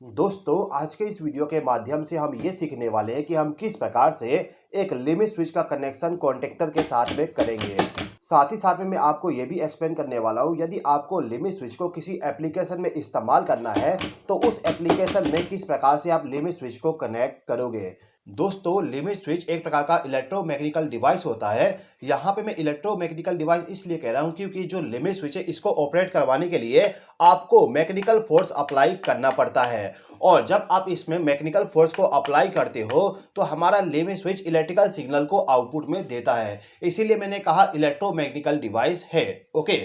दोस्तों, आज के इस वीडियो के माध्यम से हम ये सीखने वाले हैं कि हम किस प्रकार से एक लिमिट स्विच का कनेक्शन कॉन्टेक्टर के साथ में करेंगे। साथ ही साथ में मैं आपको ये भी एक्सप्लेन करने वाला हूँ, यदि आपको लिमिट स्विच को किसी एप्लीकेशन में इस्तेमाल करना है तो उस एप्लीकेशन में किस प्रकार से आप लिमिट स्विच को कनेक्ट करोगे। दोस्तों, लिमिट स्विच एक प्रकार का इलेक्ट्रोमैकेनिकल डिवाइस होता है। यहाँ पे मैं इलेक्ट्रोमैकेनिकल डिवाइस इसलिए कह रहा हूँ क्योंकि जो लिमिट स्विच है इसको ऑपरेट करवाने के लिए आपको मैकेनिकल फोर्स अप्लाई करना पड़ता है। और जब आप इसमें मैकेनिकल फोर्स को अप्लाई करते हो तो हमारा लिमिट स्विच इलेक्ट्रिकल सिग्नल को आउटपुट में देता है, इसीलिए मैंने कहा इलेक्ट्रोमैकेनिकल डिवाइस है। ओके,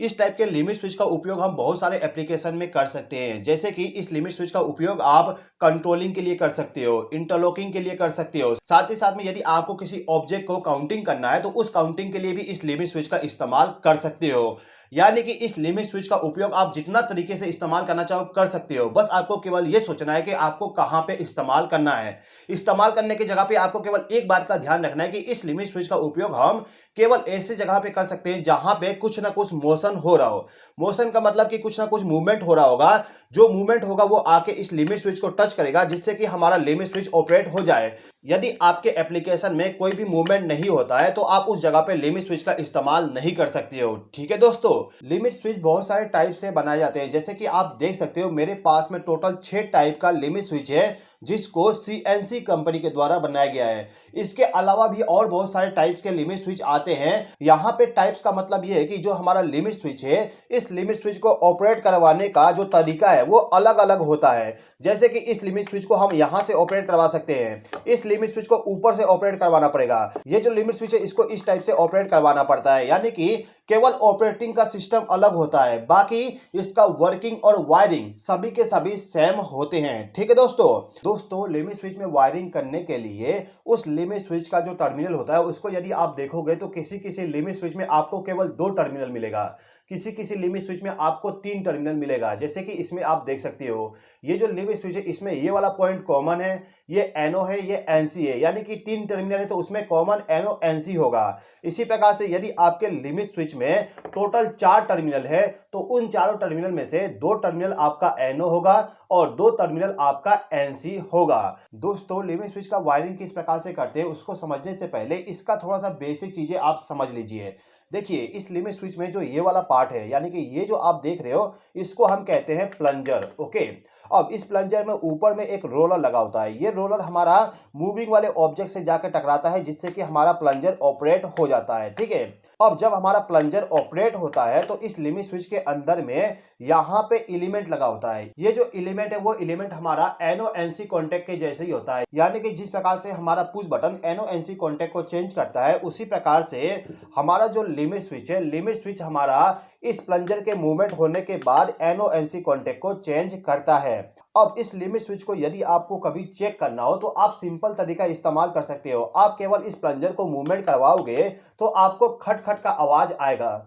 इस टाइप के लिमिट स्विच का उपयोग हम बहुत सारे एप्लीकेशन में कर सकते हैं, जैसे कि इस लिमिट स्विच का उपयोग आप कंट्रोलिंग के लिए कर सकते हो, इंटरलॉकिंग के लिए कर सकते हो। साथ ही साथ में यदि आपको किसी ऑब्जेक्ट को काउंटिंग करना है तो उस काउंटिंग के लिए भी इस लिमिट स्विच का इस्तेमाल कर सकते हो। यानी कि इस लिमिट स्विच का उपयोग आप जितना तरीके से इस्तेमाल करना चाहो कर सकते हो, बस आपको केवल ये सोचना है कि आपको कहां पे इस्तेमाल करना है। इस्तेमाल करने की जगह पे आपको केवल एक बात का ध्यान रखना है कि इस लिमिट स्विच का उपयोग हम केवल ऐसे जगह पे कर सकते हैं जहां पे कुछ ना कुछ मोशन हो रहा हो। मोशन का मतलब कि कुछ ना कुछ मूवमेंट हो रहा होगा, जो मूवमेंट होगा वो आके इस लिमिट स्विच को टच करेगा, जिससे कि हमारा लिमिट स्विच ऑपरेट हो जाए। यदि आपके एप्लीकेशन में कोई भी मूवमेंट नहीं होता है तो आप उस जगह पे लिमिट स्विच का इस्तेमाल नहीं कर सकते हो। ठीक है दोस्तों, लिमिट स्विच बहुत सारे टाइप से बनाए जाते हैं, जैसे कि आप देख सकते हो मेरे पास में टोटल 6 टाइप का लिमिट स्विच है, जिसको सीएनसी कंपनी के द्वारा बनाया गया है। इसके अलावा भी और बहुत सारे टाइप्स के लिमिट स्विच आते हैं। यहाँ पे टाइप्स का मतलब ये है कि जो हमारा लिमिट स्विच है, इस लिमिट स्विच को ऑपरेट करवाने का जो तरीका है वो अलग अलग होता है। जैसे कि इस लिमिट स्विच को हम यहाँ से ऑपरेट करवा सकते हैं, इस लिमिट स्विच को ऊपर से ऑपरेट करवाना पड़ेगा। ये जो लिमिट स्विच है इसको इस टाइप से ऑपरेट करवाना पड़ता है, यानी कि केवल ऑपरेटिंग का सिस्टम अलग होता है, बाकी इसका वर्किंग और वायरिंग सभी के सभी सेम होते हैं। ठीक है दोस्तों, लिमिट स्विच में वायरिंग करने के लिए उस लिमिट स्विच का जो टर्मिनल होता है उसको यदि आप देखोगे तो किसी किसी लिमिट स्विच में आपको केवल 2 टर्मिनल मिलेगा, किसी किसी लिमिट स्विच में आपको 3 टर्मिनल मिलेगा। जैसे कि इसमें आप देख सकते हो ये जो लिमिट स्विच है इसमें ये वाला पॉइंट कॉमन है, ये एनओ है, ये एनसी है, यानी कि 3 टर्मिनल है तो उसमें कॉमन एनओ एनसी होगा। इसी प्रकार से यदि आपके लिमिट स्विच में टोटल 4 टर्मिनल है तो उन चारों टर्मिनल में से 2 टर्मिनल आपका एनओ होगा और 2 टर्मिनल आपका एनसी होगा। दोस्तों, लिमिट स्विच का वायरिंग किस प्रकार से करते हैं उसको समझने से पहले इसका थोड़ा सा बेसिक चीजें आप समझ लीजिए। देखिए, इस लिमिट स्विच में जो ये वाला पार्ट है, यानी कि ये जो आप देख रहे हो इसको हम कहते हैं प्लंजर। ओके, अब इस प्लंजर में ऊपर में एक रोलर लगा होता है। ये रोलर हमारा मूविंग वाले ऑब्जेक्ट से जाकर टकराता है, जिससे कि हमारा प्लंजर ऑपरेट हो जाता है। ठीक है, अब जब हमारा प्लंजर ऑपरेट होता है तो इस लिमिट स्विच के अंदर में यहाँ पे एलिमेंट लगा होता है। ये जो एलिमेंट है वो एलिमेंट हमारा एनओ एनसी कॉन्टेक्ट के जैसे ही होता है, यानी कि जिस प्रकार से हमारा push button NO NC contact को चेंज करता है, उसी प्रकार से हमारा जो लिमिट स्विच है, लिमिट स्विच हमारा इस प्लंजर के मूवमेंट होने के बाद एनओ एनसी कॉन्टेक्ट को चेंज करता है। अब इस लिमिट स्विच को यदि आपको कभी चेक करना हो तो आप सिंपल तरीका इस्तेमाल कर सकते हो। आप केवल इस प्लंजर को मूवमेंट करवाओगे तो आपको खट खट का आवाज आएगा,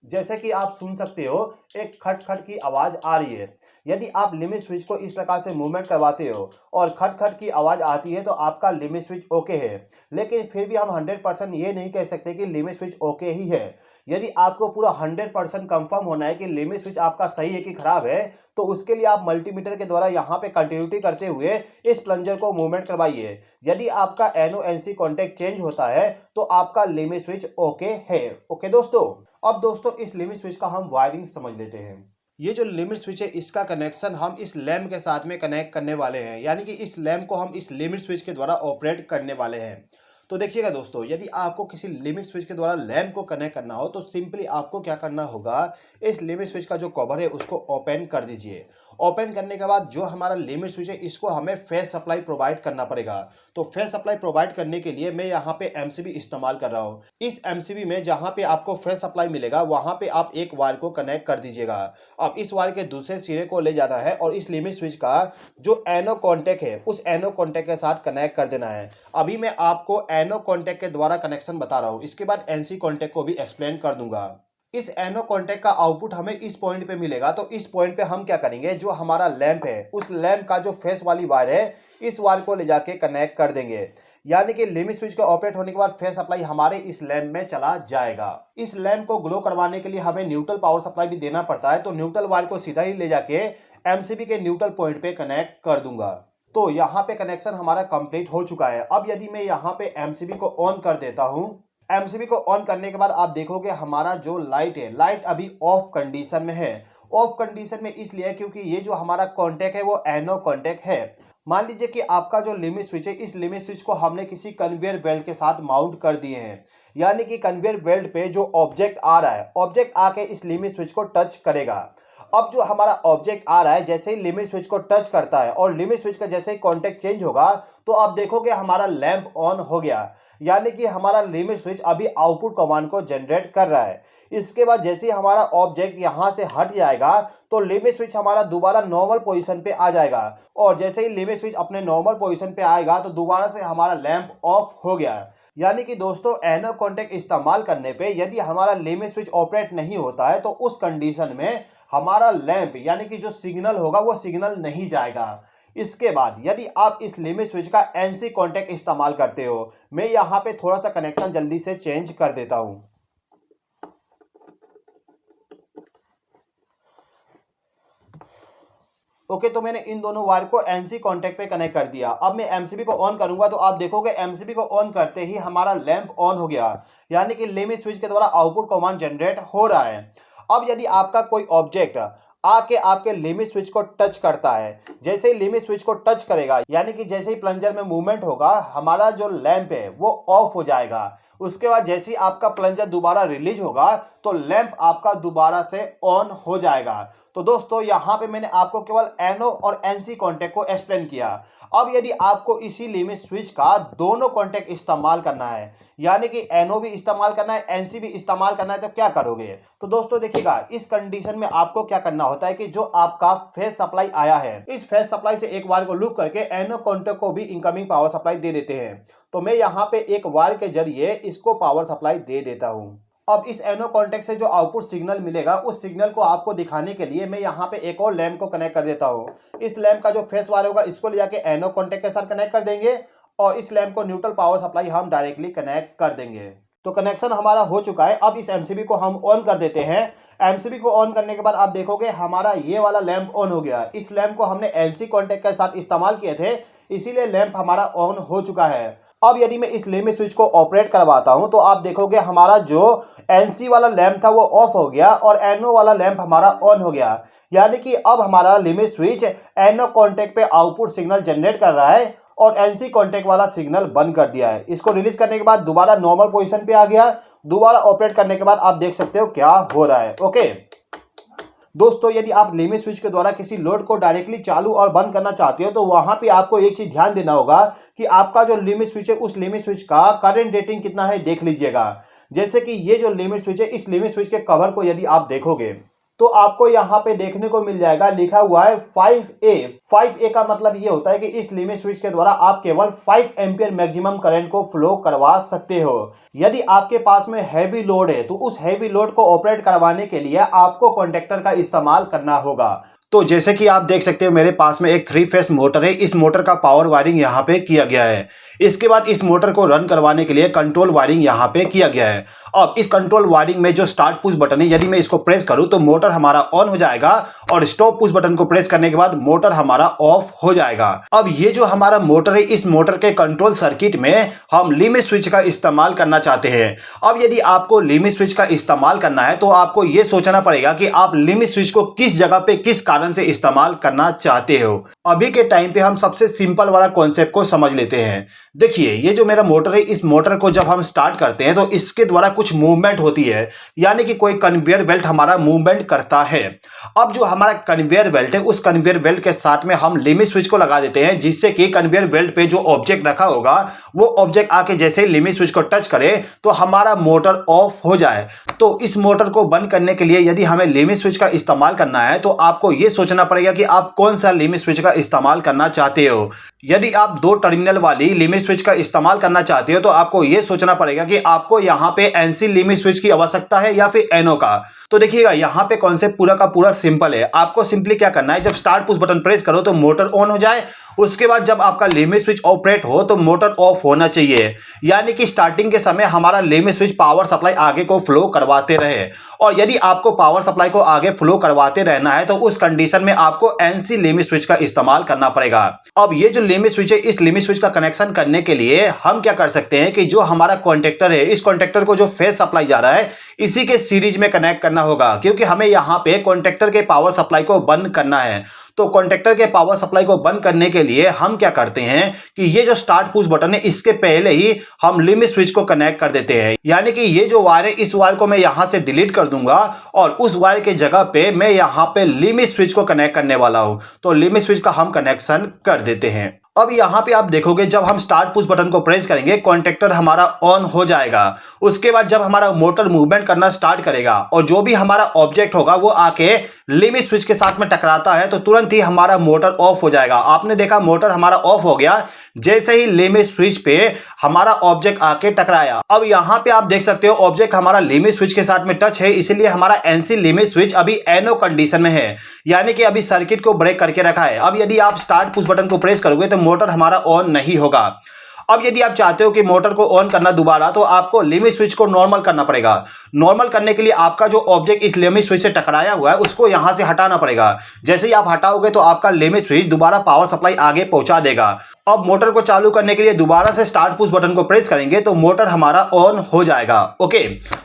जैसे कि आप सुन सकते हो एक खट खट की आवाज आ रही है। यदि आप लिमिट स्विच को इस प्रकार से मूवमेंट करवाते हो और खट खट की आवाज आती है तो आपका लिमिट स्विच ओके है। लेकिन फिर भी हम 100% ये नहीं कह सकते कि लिमिट स्विच ओके ही है। यदि आपको पूरा 100% कंफर्म होना है कि लिमिट स्विच आपका सही है कि खराब है, तो उसके लिए आप मल्टीमीटर के द्वारा यहाँ पे कंटिन्यूटी करते हुए इस प्लंजर को मूवमेंट करवाइए। यदि आपका एनओ एनसी कॉन्टेक्ट चेंज होता है तो आपका लिमिट स्विच ओके है। ओके दोस्तों, अब दोस्तों इस लिमिट स्विच का हम वायरिंग समझ लेते हैं। ये जो लिमिट स्विच है इसका कनेक्शन हम इस लैम्प के साथ में कनेक्ट करने वाले हैं, यानी कि इस लैम्प को हम इस लिमिट स्विच के द्वारा ऑपरेट करने वाले हैं। तो देखिएगा दोस्तों, यदि आपको किसी लिमिट स्विच के द्वारा लैम्प को कनेक्ट करना हो तो सिंपली आपको क्या करना होगा, इस लिमिट स्विच का जो कवर है उसको ओपन कर दीजिए। ओपन करने के बाद जो हमारा लिमिट स्विच है इसको हमें फेस सप्लाई प्रोवाइड करना पड़ेगा। तो फेस सप्लाई प्रोवाइड करने के लिए मैं यहाँ पे एमसीबी इस्तेमाल कर रहा हूँ। इस एमसीबी में जहाँ पे आपको फेस सप्लाई मिलेगा वहाँ पे आप एक वायर को कनेक्ट कर दीजिएगा। अब इस वायर के दूसरे सिरे को ले जाना है और इस लिमिट स्विच का जो एनो कॉन्टेक्ट है उस एनो कॉन्टेक्ट के साथ कनेक्ट कर देना है। अभी मैं आपको एनो कॉन्टेक्ट के द्वारा कनेक्शन बता रहा हूँ, इसके बाद एनसी कॉन्टेक्ट को भी एक्सप्लेन कर दूंगा। इस एनो कॉन्टेक्ट का आउटपुट हमें इस पॉइंट पे मिलेगा, तो इस पॉइंट पे हम क्या करेंगे, जो हमारा लैंप है उस लैंप का जो फेस वाली वायर है इस वायर को ले जाके कनेक्ट कर देंगे। यानी कि लिमिट स्विच के ऑपरेट होने के बाद फेस सप्लाई हमारे इस लैंप में चला जाएगा। इस लैंप को ग्लो करवाने के लिए हमें न्यूट्रल पावर सप्लाई भी देना पड़ता है, तो न्यूट्रल वायर को सीधा ही ले जाके एमसीबी के न्यूट्रल पॉइंट पे कनेक्ट कर दूंगा। तो यहाँ पे कनेक्शन हमारा कंप्लीट हो चुका है। अब यदि मैं यहाँ पे एमसीबी को ऑन कर देता हूँ, एमसीबी को ऑन करने के बाद आप देखोगे हमारा जो लाइट है, लाइट अभी ऑफ कंडीशन में है। ऑफ कंडीशन में इसलिए क्योंकि ये जो हमारा कॉन्टैक्ट है वो एनो कॉन्टैक्ट है। मान लीजिए कि आपका जो लिमिट स्विच है, इस लिमिट स्विच को हमने किसी कन्वेयर बेल्ट के साथ माउंट कर दिए हैं, यानी कि कन्वेयर बेल्ट पे जो ऑब्जेक्ट आ रहा है, ऑब्जेक्ट आके इस लिमिट स्विच को टच करेगा। अब जो हमारा ऑब्जेक्ट आ रहा है जैसे ही लिमिट स्विच को टच करता है और लिमिट स्विच का जैसे ही कॉन्टैक्ट चेंज होगा तो आप देखोगे हमारा लैंप ऑन हो गया, यानी कि हमारा लिमिट स्विच अभी आउटपुट कमांड को जनरेट कर रहा है। इसके बाद जैसे ही हमारा ऑब्जेक्ट यहाँ से हट जाएगा तो लिमिट स्विच हमारा दोबारा नॉर्मल पोजीशन पे आ जाएगा, और जैसे ही लिमिट स्विच अपने नॉर्मल पोजीशन पे आएगा तो दोबारा से हमारा लैंप ऑफ हो गया। यानी कि दोस्तों एनो कॉन्टैक्ट इस्तेमाल करने पे यदि हमारा लिमिट स्विच ऑपरेट नहीं होता है तो उस कंडीशन में हमारा लैंप यानी कि जो सिग्नल होगा वो सिग्नल नहीं जाएगा। इसके बाद यदि आप इस लिमिट स्विच का एनसी कॉन्टैक्ट इस्तेमाल करते हो, मैं यहाँ पे थोड़ा सा कनेक्शन जल्दी से चेंज कर देता हूँ। ओके, तो मैंने इन दोनों वायर को एनसी कॉन्टैक्ट पे कनेक्ट कर दिया। अब मैं एमसीबी को ऑन करूंगा तो आप देखोगे एमसीबी को ऑन करते ही हमारा लैंप ऑन हो गया, यानी कि लिमिट स्विच के द्वारा आउटपुट कमांड जनरेट हो रहा है। अब यदि आपका कोई ऑब्जेक्ट आके आपके लिमिट स्विच को टच करता है, जैसे ही लिमिट स्विच को टच करेगा यानी कि जैसे ही प्लंजर में मूवमेंट होगा हमारा जो लैंप है वो ऑफ हो जाएगा। उसके बाद जैसे ही आपका प्लंजर दोबारा रिलीज होगा तो लैंप आपका दोबारा से ऑन हो जाएगा। तो दोस्तों यहाँ पे मैंने आपको केवल एनो और एनसी कॉन्टैक्ट को एक्सप्लेन किया। अब यदि आपको इसी लिमिट स्विच का दोनों कॉन्टैक्ट इस्तेमाल करना है, यानी कि एनो भी इस्तेमाल करना है, एनसी भी इस्तेमाल करना है, तो क्या करोगे? तो दोस्तों देखिएगा, इस कंडीशन में आपको क्या करना होता है कि जो आपका फेज सप्लाई आया है, इस फेज सप्लाई से एक वायर को लूप करके एनो कॉन्टैक्ट को भी इनकमिंग पावर सप्लाई दे देते हैं। तो मैं यहाँ पे एक वायर के जरिए इसको पावर सप्लाई दे देता हूँ। अब इस एनो कॉन्टैक्ट से जो आउटपुट सिग्नल मिलेगा उस सिग्नल को आपको दिखाने के लिए मैं यहाँ पे एक और लैंप को कनेक्ट कर देता हूँ। इस लैंप का जो फेस वायर होगा इसको ले जाके एनो कॉन्टैक्ट के साथ कनेक्ट कर देंगे और इस लैंप को न्यूट्रल पावर सप्लाई हम डायरेक्टली कनेक्ट कर देंगे। तो कनेक्शन हमारा हो चुका है। अब इस एमसीबी को हम ऑन कर देते हैं। एमसीबी को ऑन करने के बाद आप देखोगे हमारा ये वाला लैंप ऑन हो गया। इस लैंप को हमने एनसी कॉन्टैक्ट के साथ इस्तेमाल किए थे, इसीलिए लैंप हमारा ऑन हो चुका है। अब यदि मैं इस लिमिट स्विच को ऑपरेट करवाता हूं तो आप देखोगे हमारा जो एनसी वाला लैंप था वो ऑफ हो गया और एनो वाला लैंप हमारा ऑन हो गया, यानी कि अब हमारा लिमिट स्विच एनो कॉन्टैक्ट पे आउटपुट सिग्नल जनरेट कर रहा है और एनसी कॉन्टैक्ट वाला सिग्नल बंद कर दिया है। इसको रिलीज करने के बाद दोबारा नॉर्मल पोजीशन पे आ गया। दोबारा ऑपरेट करने के बाद आप देख सकते हो क्या हो रहा है। ओके दोस्तों, यदि आप लिमिट स्विच के द्वारा किसी लोड को डायरेक्टली चालू और बंद करना चाहते हो तो वहां पे आपको एक चीज ध्यान देना होगा कि आपका जो लिमिट स्विच है उस लिमिट स्विच का करंट रेटिंग कितना है देख लीजिएगा। जैसे कि ये जो लिमिट स्विच है, इस लिमिट स्विच के कवर को यदि आप देखोगे तो आपको यहाँ पे देखने को मिल जाएगा लिखा हुआ है 5A। 5A का मतलब ये होता है कि इस लिमिट स्विच के द्वारा आप केवल 5 एम्पियर मैक्सिमम करंट को फ्लो करवा सकते हो। यदि आपके पास में हैवी लोड है तो उस हैवी लोड को ऑपरेट करवाने के लिए आपको कॉन्टैक्टर का इस्तेमाल करना होगा। तो जैसे कि आप देख सकते हो मेरे पास में एक 3 फेस मोटर है। इस मोटर का पावर वायरिंग यहाँ पे किया गया है। इसके बाद इस मोटर को रन करवाने के लिए कंट्रोल वायरिंग यहाँ पे किया गया है। अब इस कंट्रोल वायरिंग में जो स्टार्ट पुश बटन है, यदि मैं इसको प्रेस करूं तो मोटर हमारा ऑन हो जाएगा और स्टॉप पुश बटन को प्रेस करने के बाद मोटर हमारा ऑफ हो जाएगा। अब ये जो हमारा मोटर है, इस मोटर के कंट्रोल सर्किट में हम लिमिट स्विच का इस्तेमाल करना चाहते हैं। अब यदि आपको लिमिट स्विच का इस्तेमाल करना है तो आपको ये सोचना पड़ेगा कि आप लिमिट स्विच को किस जगह पे किस कारण से इस्तेमाल करना चाहते हो। अभी के टाइम पे हम सबसे सिंपल वाला कॉन्सेप्ट को समझ लेते हैं। देखिए, ये जो मेरा मोटर है, इस मोटर को जब हम स्टार्ट करते हैं तो इसके द्वारा कुछ मूवमेंट होती है, यानी कि कोई कन्वेयर बेल्ट हमारा मूवमेंट करता है। अब जो हमारा कन्वेयर बेल्ट है, उस कन्वेयर बेल्ट के साथ में हम लिमिट स्विच को लगा देते हैं, जिससे कि कन्वेयर बेल्ट पे जो ऑब्जेक्ट रखा होगा वो ऑब्जेक्ट आके जैसे लिमिट स्विच को टच करे तो हमारा मोटर ऑफ हो जाए। तो इस मोटर को बंद करने के लिए यदि हमें लिमिट स्विच का इस्तेमाल करना है तो आपको ये सोचना पड़ेगा कि आप कौन सा लिमिट स्विच का इस्तेमाल करना चाहते हो। यदि आप दो टर्मिनल वाली लिमिट स्विच का इस्तेमाल करना चाहते हो तो आपको यह सोचना पड़ेगा कि आपको यहां पे एनसी लिमिट स्विच की आवश्यकता है या फिर एनओ का। तो देखिएगा यहां पे कॉन्सेप्ट पूरा का पूरा सिंपल है। आपको सिंपली क्या करना है, जब स्टार्ट पुश बटन प्रेस करो तो मोटर ऑन हो जाए, उसके बाद जब आपका लिमिट स्विच ऑपरेट हो तो मोटर ऑफ होना चाहिए। यानी कि स्टार्टिंग के समय हमारा लिमिट स्विच पावर सप्लाई आगे को फ्लो करवाते रहे। और यदि आपको पावर सप्लाई को आगे फ्लो करवाते रहना है तो उस कंडीशन में आपको एनसी लिमिट स्विच का इस्तेमाल करना पड़ेगा। अब ये जो लिमिट स्विच है, इस लिमिट स्विच का कनेक्शन करने के लिए हम क्या कर सकते हैं कि जो हमारा कॉन्टेक्टर है, इस कॉन्टेक्टर को जो फेज सप्लाई जा रहा है इसी के सीरीज में कनेक्ट करना होगा, क्योंकि हमें यहां पे कॉन्टेक्टर के पावर सप्लाई को बंद करना है। तो कॉन्टेक्टर के पावर सप्लाई को बंद करने के लिए हम क्या करते हैं कि ये जो स्टार्ट पुश बटन है इसके पहले ही हम लिमिट स्विच को कनेक्ट कर देते हैं। यानी कि ये जो वायर है, इस वायर को मैं यहां से डिलीट कर दूंगा और उस वायर के जगह पे मैं यहां पे लिमिट स्विच को कनेक्ट करने वाला हूं। तो लिमिट स्विच का हम कनेक्शन कर देते हैं। अब यहां पे आप देखोगे जब हम स्टार्ट पुश बटन को प्रेस करेंगे कॉन्टेक्टर हमारा ऑन हो जाएगा। उसके बाद जब हमारा मोटर मूवमेंट करना स्टार्ट करेगा और जो भी हमारा ऑब्जेक्ट होगा वो आके लिमिट स्विच के साथ में टकराता है तो तुरंत ही हमारा मोटर ऑफ हो जाएगा। आपने देखा मोटर हमारा ऑफ हो गया जैसे ही लिमिट स्विच पे हमारा ऑब्जेक्ट आके टकराया। अब यहां पे आप देख सकते हो ऑब्जेक्ट हमारा लिमिट स्विच के साथ में टच है, इसीलिए हमारा एनसी लिमिट स्विच अभी एनओ कंडीशन में है, यानी कि अभी सर्किट को ब्रेक करके रखा है। अब यदि आप स्टार्ट पुश बटन को प्रेस करोगे तो मोटर हमारा ऑन नहीं होगा। अब यदि आप चाहते हो कि मोटर को ऑन करना दोबारा तो आपको लिमिट स्विच को नॉर्मल करना पड़ेगा। नॉर्मल करने के लिए आपका जो ऑब्जेक्ट इस लिमिट स्विच से टकराया हुआ है उसको यहां से हटाना पड़ेगा। जैसे ही आप हटाओगे तो आपका लिमिट स्विच दोबारा पावर सप्लाई आगे पहुंचा देगा। अब मोटर को चालू करने के लिए दोबारा से स्टार्ट पुश बटन को प्रेस करेंगे तो मोटर हमारा ऑन हो जाएगा। ओके,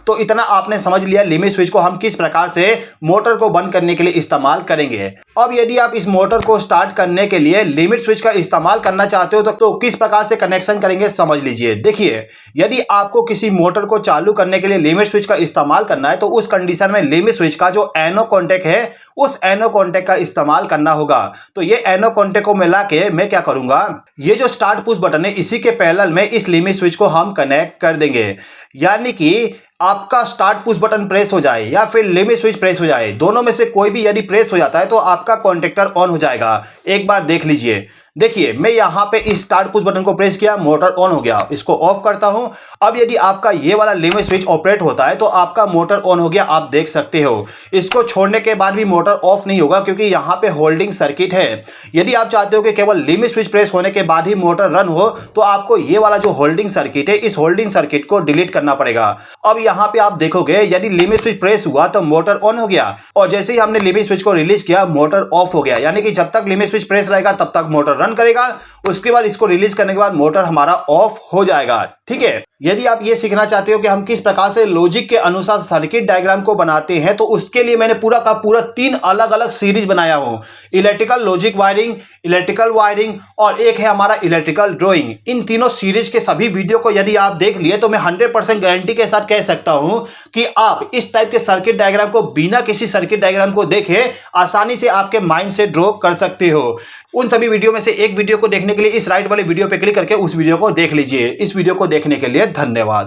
तो इतना आपने समझ लिया लिमिट स्विच को हम किस प्रकार से मोटर को बंद करने के लिए इस्तेमाल करेंगे। अब यदि आप इस मोटर को स्टार्ट करने के लिए लिमिट स्विच का इस्तेमाल करना चाहते हो तो किस प्रकार से कनेक्शन करेंगे समझ लीजिए। देखिए, यदि आपको किसी मोटर को चालू करने के लिए लिमिट स्विच का इस्तेमाल करना है तो उस कंडीशन में लिमिट स्विच का जो एनो कॉन्टेक्ट है उस एनो कॉन्टेक्ट का इस्तेमाल करना होगा। तो ये एनो कॉन्टेक्ट को मिला के मैं क्या करूंगा, ये जो स्टार्ट पुश बटन है इसी के पैरेलल में इस लिमिट स्विच को हम कनेक्ट कर देंगे। यानी कि आपका स्टार्ट पुश बटन प्रेस हो जाए या फिर लिमिट स्विच प्रेस हो जाए, दोनों में से कोई भी यदि प्रेस हो जाता है तो आपका कॉन्टेक्टर ऑन हो जाएगा। एक बार देख लीजिए। देखिए, मैं यहां पे इस स्टार्ट पुश बटन को प्रेस किया, मोटर ऑन हो गया। इसको ऑफ करता हूं। अब यदि आपका ये वाला लिमिट स्विच ऑपरेट होता है तो आपका मोटर ऑन हो गया, आप देख सकते हो। इसको छोड़ने के बाद भी मोटर ऑफ नहीं होगा क्योंकि यहां पे होल्डिंग सर्किट है। यदि आप चाहते हो कि केवल लिमिट स्विच प्रेस होने के बाद ही मोटर रन हो तो आपको ये वाला जो होल्डिंग सर्किट है इस होल्डिंग सर्किट को डिलीट करना पड़ेगा। अब यहां पे आप देखोगे यदि लिमिट स्विच प्रेस हुआ तो मोटर ऑन हो गया और जैसे ही हमने लिमिट स्विच को रिलीज किया मोटर ऑफ हो गया। यानी कि जब तक लिमिट स्विच प्रेस रहेगा तब तक मोटर रन करेगा, उसके बाद इसको रिलीज करने के बाद मोटर हमारा ऑफ हो जाएगा। ठीक है। यदि आप ये सीखना चाहते हो कि हम किस प्रकार से लॉजिक के अनुसार सर्किट डायग्राम को बनाते हैं तो उसके लिए मैंने पूरा का पूरा 3 अलग अलग सीरीज बनाया हूं। Electrical logic wiring, electrical wiring और एक है हमारा इलेक्ट्रिकल ड्राइंग। इन तीनों सीरीज के सभी वीडियो को यदि आप देख लिए तो मैं 100% गारंटी के साथ कह सकता हूं कि आप इस टाइप के सर्किट डायग्राम को बिना किसी सर्किट डायग्राम को देखे आसानी से आपके माइंड से ड्रॉ कर सकते हो। उन सभी वीडियो में से एक वीडियो को देखने के लिए इस राइट वाले वीडियो पे क्लिक करके उस वीडियो को देख लीजिए। इस वीडियो को देखने के लिए धन्यवाद।